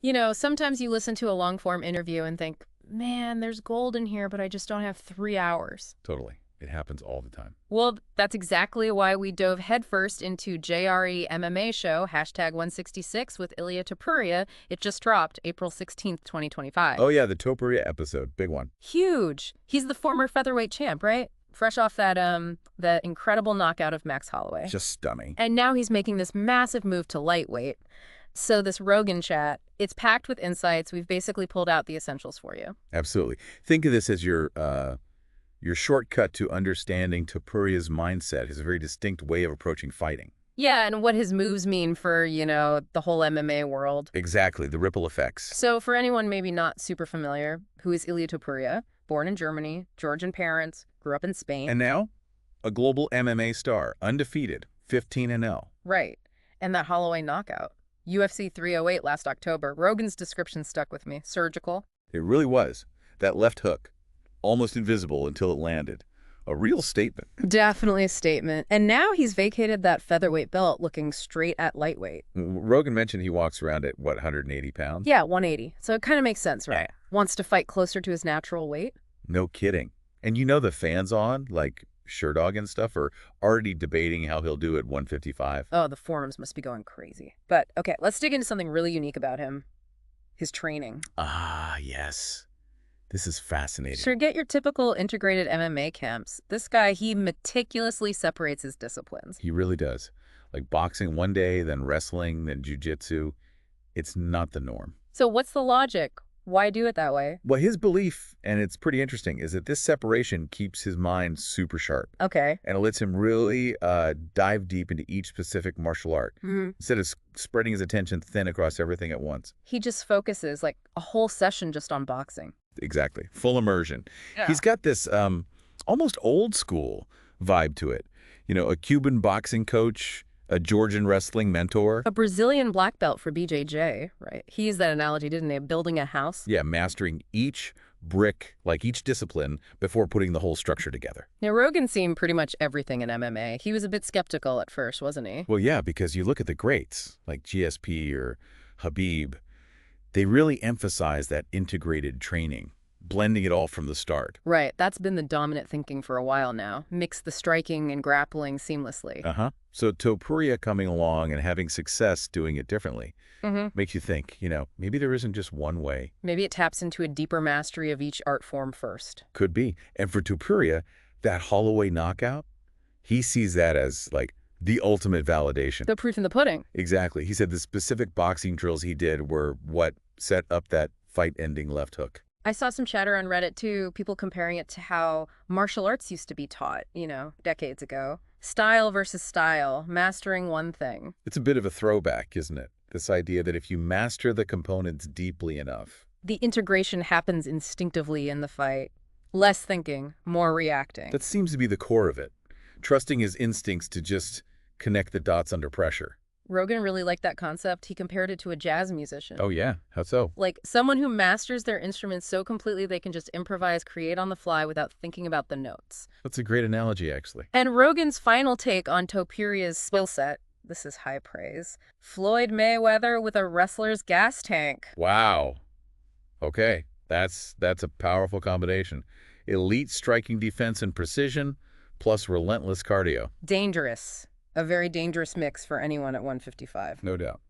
You know, sometimes you listen to a long-form interview and think, man, there's gold in here, but I just don't have 3 hours. Totally. It happens all the time. Well, that's exactly why we dove headfirst into JRE MMA show, #166 with Ilia Topuria. It just dropped April 16th, 2025. Oh, yeah, the Topuria episode. Big one. Huge. He's the former featherweight champ, right? Fresh off that incredible knockout of Max Holloway. Just stunning. And now he's making this massive move to lightweight. So this Rogan chat, it's packed with insights. We've basically pulled out the essentials for you. Absolutely. Think of this as your shortcut to understanding Topuria's mindset, his very distinct way of approaching fighting. Yeah, and what his moves mean for, the whole MMA world. Exactly, the ripple effects. So for anyone maybe not super familiar, who is Ilia Topuria? Born in Germany, Georgian parents, grew up in Spain. And now, a global MMA star, undefeated, 15-0. Right. And that Holloway knockout. UFC 308 last October. Rogan's description stuck with me. Surgical. It really was. That left hook, almost invisible until it landed. A real statement. Definitely a statement. And now he's vacated that featherweight belt looking straight at lightweight. Rogan mentioned he walks around at, what, 180 pounds? Yeah, 180. So it kind of makes sense, right? Wants to fight closer to his natural weight. No kidding. And you know the fans on, like Sherdog and stuff, are already debating how he'll do at 155. Oh, the forums must be going crazy. But, okay, let's dig into something really unique about him. His training. Ah, yes. This is fascinating. Forget your typical integrated MMA camps. This guy, he meticulously separates his disciplines. He really does. Like boxing one day, then wrestling, then jiu-jitsu. It's not the norm. So what's the logic? Why do it that way? Well, his belief, and it's pretty interesting, is that this separation keeps his mind super sharp. Okay. And it lets him really dive deep into each specific martial art, instead of spreading his attention thin across everything at once. He just focuses like a whole session just on boxing. Exactly. Full immersion. Yeah. He's got this almost old school vibe to it. You know, a Cuban boxing coach, a Georgian wrestling mentor. A Brazilian black belt for BJJ, right? He used that analogy, didn't he? Building a house. Yeah, mastering each brick, like each discipline, before putting the whole structure together. Now, Rogan seen pretty much everything in MMA. He was a bit skeptical at first, wasn't he? Well, yeah, because you look at the greats, like GSP or Habib, they really emphasize that integrated training, blending it all from the start. Right. That's been the dominant thinking for a while now. Mix the striking and grappling seamlessly. So Topuria coming along and having success doing it differently makes you think, maybe there isn't just one way. Maybe it taps into a deeper mastery of each art form first. Could be. And for Topuria, that Holloway knockout, he sees that as like the ultimate validation. The proof in the pudding. Exactly. He said the specific boxing drills he did were what set up that fight-ending left hook. I saw some chatter on Reddit, too, people comparing it to how martial arts used to be taught, decades ago. Style versus style, mastering one thing. It's a bit of a throwback, isn't it? This idea that if you master the components deeply enough, the integration happens instinctively in the fight. Less thinking, more reacting. That seems to be the core of it. Trusting his instincts to just connect the dots under pressure. Rogan really liked that concept. He compared it to a jazz musician. Oh, yeah? How so? Like someone who masters their instrument so completely they can just improvise, create on the fly without thinking about the notes. That's a great analogy, actually. And Rogan's final take on Topuria's skill set, this is high praise. Floyd Mayweather with a wrestler's gas tank. Wow. Okay, that's a powerful combination. Elite striking defense and precision, plus relentless cardio. Dangerous. A very dangerous mix for anyone at 155. No doubt.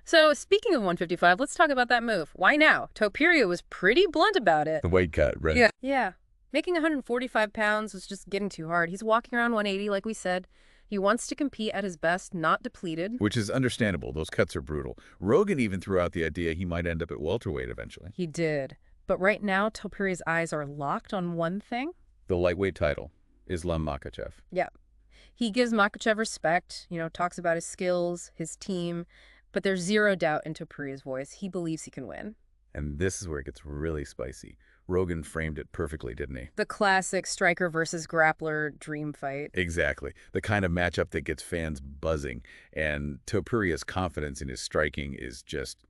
So speaking of 155, let's talk about that move. Why now? Topuria was pretty blunt about it. The weight cut, right? Yeah. Making 145 pounds was just getting too hard. He's walking around 180, like we said. He wants to compete at his best, not depleted. Which is understandable. Those cuts are brutal. Rogan even threw out the idea he might end up at welterweight eventually. He did. But right now, Topuria's eyes are locked on one thing. The lightweight title, Islam Makhachev. Yeah. He gives Makhachev respect, talks about his skills, his team, but there's zero doubt in Topuria's voice. He believes he can win. And this is where it gets really spicy. Rogan framed it perfectly, didn't he? The classic striker versus grappler dream fight. Exactly. The kind of matchup that gets fans buzzing. And Topuria's confidence in his striking is just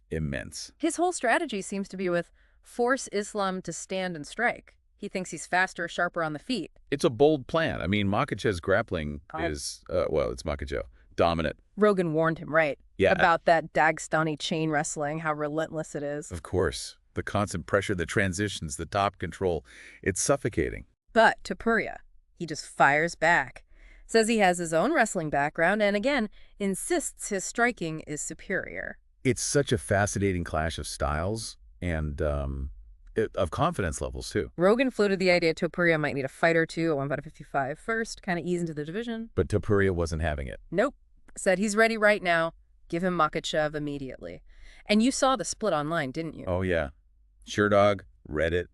immense. His whole strategy seems to be with force Islam to stand and strike. He thinks he's faster, sharper on the feet. It's a bold plan. I mean, Makhachev's grappling is, it's Makhachev, dominant. Rogan warned him, right? Yeah, About that Dagestani chain wrestling, how relentless it is. of course. The constant pressure, the transitions, the top control. It's suffocating. But Topuria, he just fires back. Says he has his own wrestling background and, again, insists his striking is superior. It's such a fascinating clash of styles and of confidence levels, too. Rogan floated the idea Topuria might need a fight or two at 155 first, kind of ease into the division. But Topuria wasn't having it. Nope. Said he's ready right now. Give him Makhachev immediately. And you saw the split online, didn't you? Oh, yeah. Sure Dog, Reddit.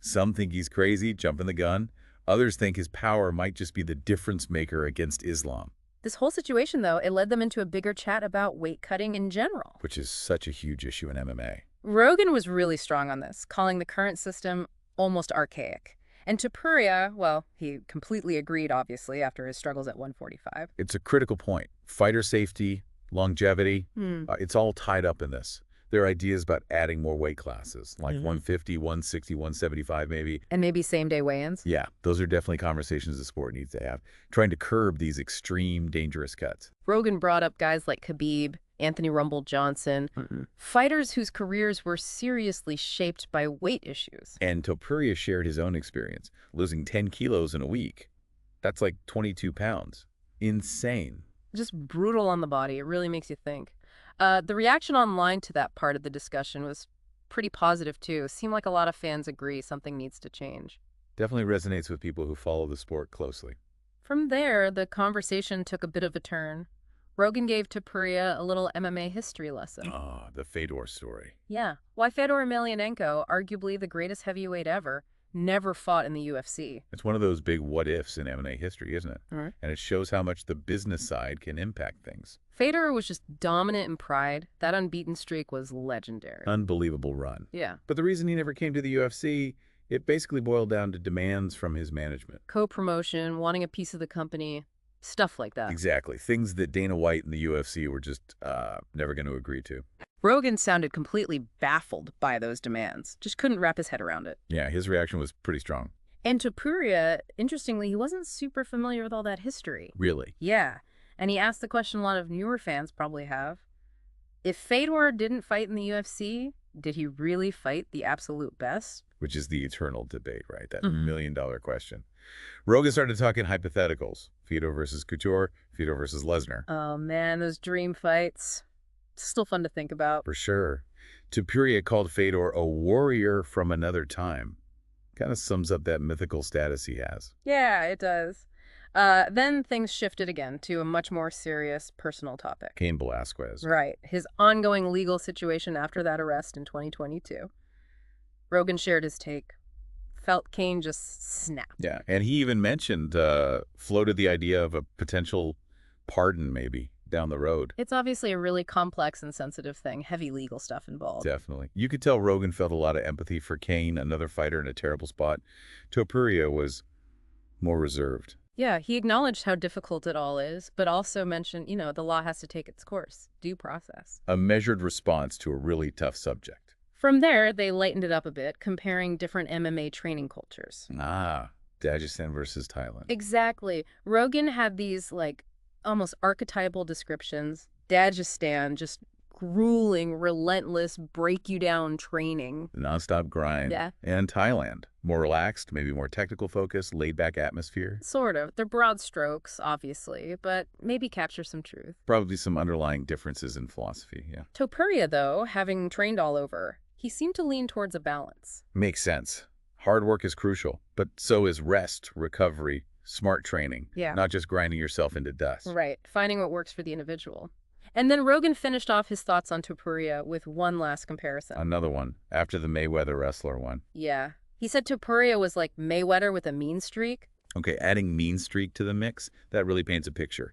Some think he's crazy, jumping the gun. Others think his power might just be the difference maker against Islam. This whole situation, though, it led them into a bigger chat about weight cutting in general. Which is such a huge issue in MMA. Rogan was really strong on this, calling the current system almost archaic. And Topuria, well, he completely agreed, obviously, after his struggles at 145. It's a critical point. Fighter safety, longevity, it's all tied up in this. There are ideas about adding more weight classes, like 150, 160, 175 maybe. And maybe same-day weigh-ins? Yeah, those are definitely conversations the sport needs to have, trying to curb these extreme, dangerous cuts. Rogan brought up guys like Khabib, Anthony Rumble Johnson, fighters whose careers were seriously shaped by weight issues. And Topuria shared his own experience, losing 10 kilos in a week. That's like 22 pounds. Insane. Just brutal on the body. It really makes you think. The reaction online to that part of the discussion was pretty positive, too. Seemed like a lot of fans agree something needs to change. Definitely resonates with people who follow the sport closely. From there, the conversation took a bit of a turn. Rogan gave Topuria a little MMA history lesson. Ah, the Fedor story. Yeah. Why Fedor Emelianenko, arguably the greatest heavyweight ever, never fought in the UFC. It's one of those big what-ifs in MMA history, isn't it? Right. And it shows how much the business side can impact things. Fedor was just dominant in pride. That unbeaten streak was legendary. Unbelievable run. Yeah. But the reason he never came to the UFC, it basically boiled down to demands from his management. Co-promotion, wanting a piece of the company, stuff like that. Exactly. Things that Dana White and the UFC were just never going to agree to. Rogan sounded completely baffled by those demands. Just couldn't wrap his head around it. Yeah, his reaction was pretty strong. And Topuria, interestingly, he wasn't super familiar with all that history. Really? Yeah. And he asked the question a lot of newer fans probably have. If Fedor didn't fight in the UFC, did he really fight the absolute best? Which is the eternal debate, right? That million-dollar question. Rogan started talking hypotheticals. Fedor versus Couture, Fedor versus Lesnar. Oh, man, those dream fights. Still fun to think about. For sure. Topuria called Fedor a warrior from another time. Kind of sums up that mythical status he has. Yeah, it does. Then things shifted again to a much more serious personal topic. Cain Velasquez. Right. His ongoing legal situation after that arrest in 2022. Rogan shared his take. Felt Cain just snapped. Yeah, and he even mentioned, floated the idea of a potential pardon maybe down the road. It's obviously a really complex and sensitive thing. Heavy legal stuff involved. Definitely. You could tell Rogan felt a lot of empathy for Cain, another fighter in a terrible spot. Topuria was more reserved. Yeah, he acknowledged how difficult it all is, but also mentioned, the law has to take its course. Due process. A measured response to a really tough subject. From there, they lightened it up a bit, comparing different MMA training cultures. Ah, Dagestan versus Thailand. Exactly. Rogan had these, almost archetypal descriptions. Dagestan, just grueling, relentless, break-you-down training. Nonstop grind. Yeah. And Thailand. More relaxed, maybe more technical focus, laid-back atmosphere. Sort of. They're broad strokes, obviously, but maybe capture some truth. Probably some underlying differences in philosophy, yeah. Topuria, though, having trained all over, he seemed to lean towards a balance. Makes sense. Hard work is crucial, but so is rest, recovery, smart training. Yeah. Not just grinding yourself into dust. Right. Finding what works for the individual. And then Rogan finished off his thoughts on Topuria with one last comparison. Another one, after the Mayweather wrestler one. Yeah. He said Topuria was like Mayweather with a mean streak. Okay, adding mean streak to the mix, that really paints a picture.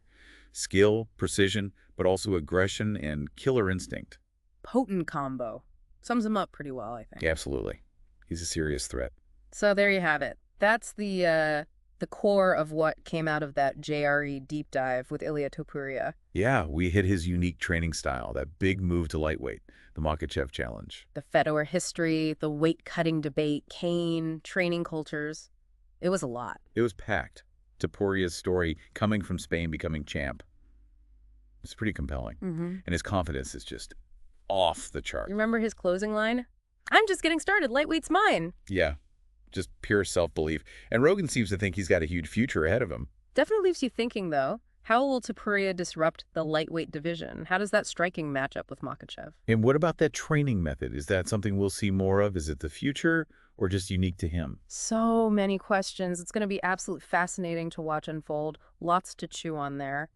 Skill, precision, but also aggression and killer instinct. Potent combo. Sums him up pretty well, I think. Absolutely. He's a serious threat. So there you have it. That's the core of what came out of that JRE deep dive with Ilia Topuria. Yeah, we hit his unique training style, that big move to lightweight, the Makhachev challenge. The Fedor history, the weight-cutting debate, Cain, training cultures. It was a lot. It was packed. Topuria's story, coming from Spain, becoming champ. It's pretty compelling. Mm-hmm. And his confidence is just off the You chart. remember his closing line? I'm just getting started. Lightweight's mine. Yeah, just pure self-belief. And Rogan seems to think he's got a huge future ahead of him. Definitely leaves you thinking, though. How will Topuria disrupt the lightweight division? How does that striking match up with Makhachev? And what about that training method? Is that something we'll see more of? Is it the future or just unique to him? So many questions. It's going to be absolutely fascinating to watch unfold. Lots to chew on there.